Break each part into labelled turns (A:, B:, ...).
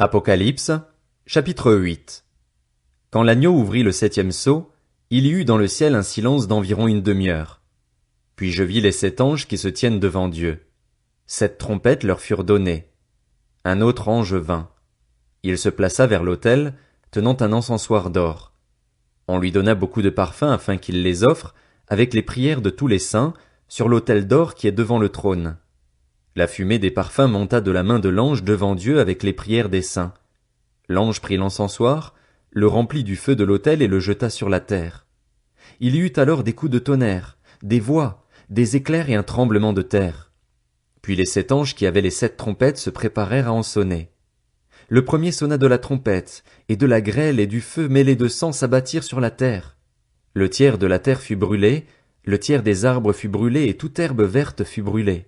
A: Apocalypse, chapitre 8. Quand l'agneau ouvrit le septième sceau, il y eut dans le ciel un silence d'environ une demi-heure. Puis je vis les 7 anges qui se tiennent devant Dieu. 7 trompettes leur furent données. Un autre ange vint. Il se plaça vers l'autel, tenant un encensoir d'or. On lui donna beaucoup de parfums afin qu'il les offre, avec les prières de tous les saints, sur l'autel d'or qui est devant le trône. La fumée des parfums monta de la main de l'ange devant Dieu avec les prières des saints. L'ange prit l'encensoir, le remplit du feu de l'autel et le jeta sur la terre. Il y eut alors des coups de tonnerre, des voix, des éclairs et un tremblement de terre. Puis les 7 anges qui avaient les 7 trompettes se préparèrent à en sonner. Le premier sonna de la trompette, et de la grêle et du feu mêlés de sang s'abattirent sur la terre. Le tiers de la terre fut brûlé, le tiers des arbres fut brûlé et toute herbe verte fut brûlée.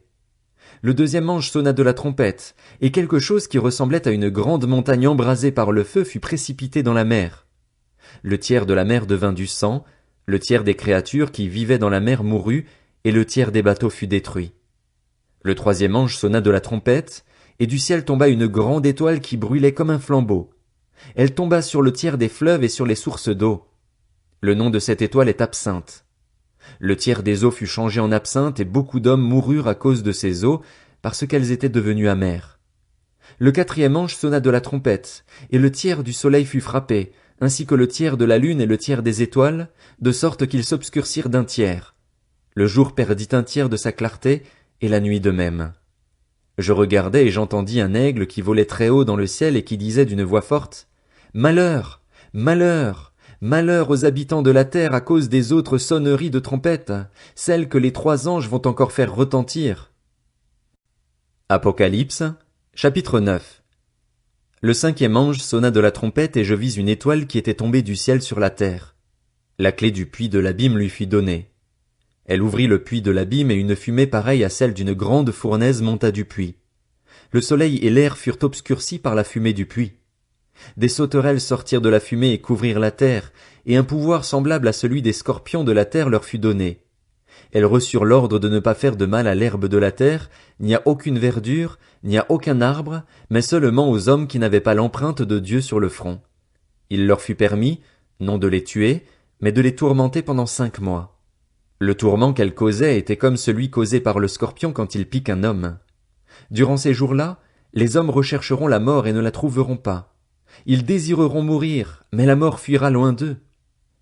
A: Le deuxième ange sonna de la trompette, et quelque chose qui ressemblait à une grande montagne embrasée par le feu fut précipité dans la mer. Le tiers de la mer devint du sang, le tiers des créatures qui vivaient dans la mer mourut, et le tiers des bateaux fut détruit. Le troisième ange sonna de la trompette, et du ciel tomba une grande étoile qui brûlait comme un flambeau. Elle tomba sur le tiers des fleuves et sur les sources d'eau. Le nom de cette étoile est Absinthe. Le tiers des eaux fut changé en absinthe et beaucoup d'hommes moururent à cause de ces eaux, parce qu'elles étaient devenues amères. Le quatrième ange sonna de la trompette, et le tiers du soleil fut frappé, ainsi que le tiers de la lune et le tiers des étoiles, de sorte qu'ils s'obscurcirent d'un tiers. Le jour perdit un tiers de sa clarté, et la nuit de même. Je regardai et j'entendis un aigle qui volait très haut dans le ciel et qui disait d'une voix forte: Malheur! Malheur! Malheur aux habitants de la terre à cause des autres sonneries de trompettes, celles que les 3 anges vont encore faire retentir. Apocalypse, chapitre 9. Le 5e ange sonna de la trompette et je vis une étoile qui était tombée du ciel sur la terre. La clé du puits de l'abîme lui fut donnée. Elle ouvrit le puits de l'abîme et une fumée pareille à celle d'une grande fournaise monta du puits. Le soleil et l'air furent obscurcis par la fumée du puits. Des sauterelles sortirent de la fumée et couvrirent la terre, et un pouvoir semblable à celui des scorpions de la terre leur fut donné. Elles reçurent l'ordre de ne pas faire de mal à l'herbe de la terre, ni à aucune verdure, ni à aucun arbre, mais seulement aux hommes qui n'avaient pas l'empreinte de Dieu sur le front. Il leur fut permis, non de les tuer, mais de les tourmenter pendant 5 mois. Le tourment qu'elles causaient était comme celui causé par le scorpion quand il pique un homme. Durant ces jours-là, les hommes rechercheront la mort et ne la trouveront pas. Ils désireront mourir, mais la mort fuira loin d'eux.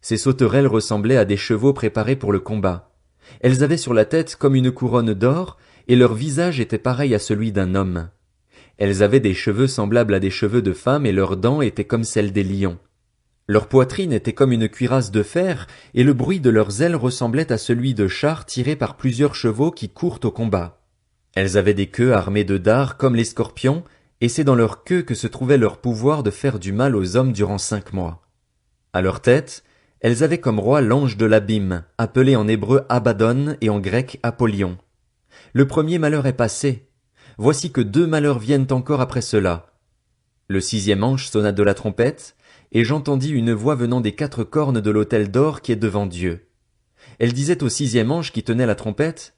A: Ces sauterelles ressemblaient à des chevaux préparés pour le combat. Elles avaient sur la tête comme une couronne d'or, et leur visage était pareil à celui d'un homme. Elles avaient des cheveux semblables à des cheveux de femme, et leurs dents étaient comme celles des lions. Leur poitrine était comme une cuirasse de fer, et le bruit de leurs ailes ressemblait à celui de chars tirés par plusieurs chevaux qui courent au combat. Elles avaient des queues armées de dards comme les scorpions, et c'est dans leur queue que se trouvait leur pouvoir de faire du mal aux hommes durant 5 mois. À leur tête, elles avaient comme roi l'ange de l'abîme, appelé en hébreu Abaddon et en grec Apollyon. Le premier malheur est passé. Voici que 2 malheurs viennent encore après cela. Le 6e ange sonna de la trompette, et j'entendis une voix venant des 4 cornes de l'autel d'or qui est devant Dieu. Elle disait au 6e ange qui tenait la trompette: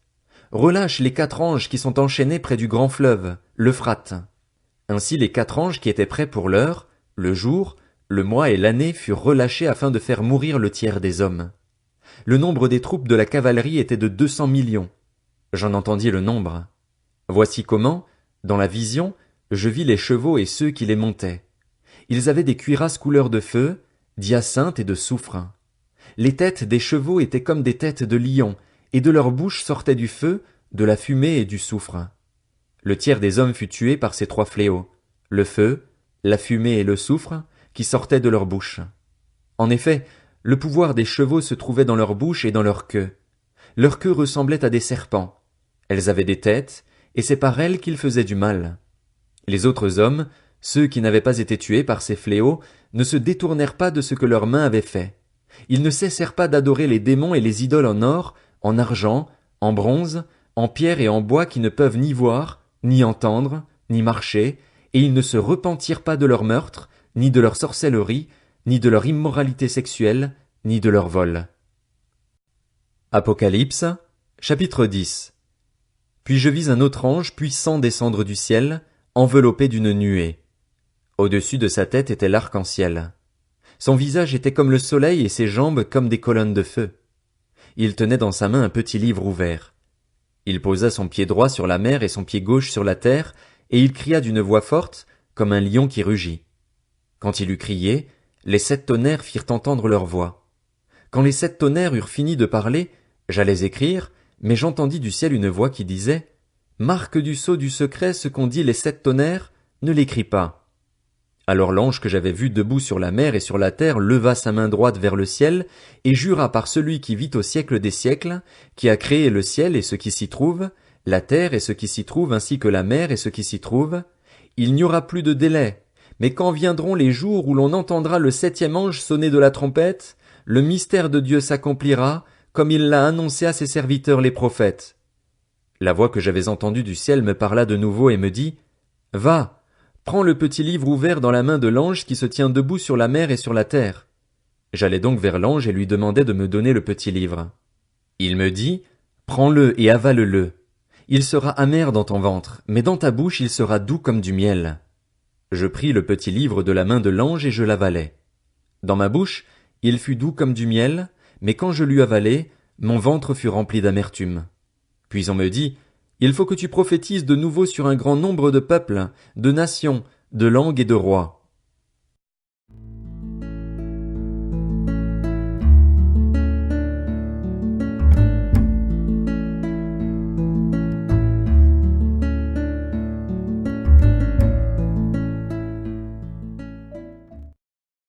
A: Relâche les 4 anges qui sont enchaînés près du grand fleuve, l'Euphrate. Ainsi les 4 anges qui étaient prêts pour l'heure, le jour, le mois et l'année furent relâchés afin de faire mourir le tiers des hommes. Le nombre des troupes de la cavalerie était de 200 millions. J'en entendis le nombre. Voici comment, dans la vision, je vis les chevaux et ceux qui les montaient. Ils avaient des cuirasses couleur de feu, d'hyacinthe et de soufre. Les têtes des chevaux étaient comme des têtes de lions, et de leur bouche sortait du feu, de la fumée et du soufre. Le tiers des hommes fut tué par ces 3 fléaux, le feu, la fumée et le soufre, qui sortaient de leur bouche. En effet, le pouvoir des chevaux se trouvait dans leur bouche et dans leur queue. Leur queue ressemblait à des serpents. Elles avaient des têtes, et c'est par elles qu'ils faisaient du mal. Les autres hommes, ceux qui n'avaient pas été tués par ces fléaux, ne se détournèrent pas de ce que leurs mains avaient fait. Ils ne cessèrent pas d'adorer les démons et les idoles en or, en argent, en bronze, en pierre et en bois qui ne peuvent ni voir, ni entendre, ni marcher, et ils ne se repentirent pas de leur meurtre, ni de leur sorcellerie, ni de leur immoralité sexuelle, ni de leur vol. Apocalypse, chapitre 10. Puis je vis un autre ange puissant descendre du ciel, enveloppé d'une nuée. Au-dessus de sa tête était l'arc-en-ciel. Son visage était comme le soleil et ses jambes comme des colonnes de feu. Il tenait dans sa main un petit livre ouvert. Il posa son pied droit sur la mer et son pied gauche sur la terre, et il cria d'une voix forte, comme un lion qui rugit. Quand il eut crié, les 7 tonnerres firent entendre leur voix. Quand les 7 tonnerres eurent fini de parler, j'allais écrire, mais j'entendis du ciel une voix qui disait, Marque du sceau du secret ce qu'ont dit les 7 tonnerres, ne l'écris pas. Alors l'ange que j'avais vu debout sur la mer et sur la terre leva sa main droite vers le ciel, et jura par celui qui vit au siècle des siècles, qui a créé le ciel et ce qui s'y trouve, la terre et ce qui s'y trouve ainsi que la mer et ce qui s'y trouve, il n'y aura plus de délai, mais quand viendront les jours où l'on entendra le 7e ange sonner de la trompette, le mystère de Dieu s'accomplira, comme il l'a annoncé à ses serviteurs les prophètes. La voix que j'avais entendue du ciel me parla de nouveau et me dit, Va, prends le petit livre ouvert dans la main de l'ange qui se tient debout sur la mer et sur la terre. J'allai donc vers l'ange et lui demandai de me donner le petit livre. Il me dit, Prends-le et avale-le. Il sera amer dans ton ventre, mais dans ta bouche il sera doux comme du miel. Je pris le petit livre de la main de l'ange et je l'avalai. Dans ma bouche, il fut doux comme du miel, mais quand je l'eus avalé, mon ventre fut rempli d'amertume. Puis on me dit, Il faut que tu prophétises de nouveau sur un grand nombre de peuples, de nations, de langues et de rois.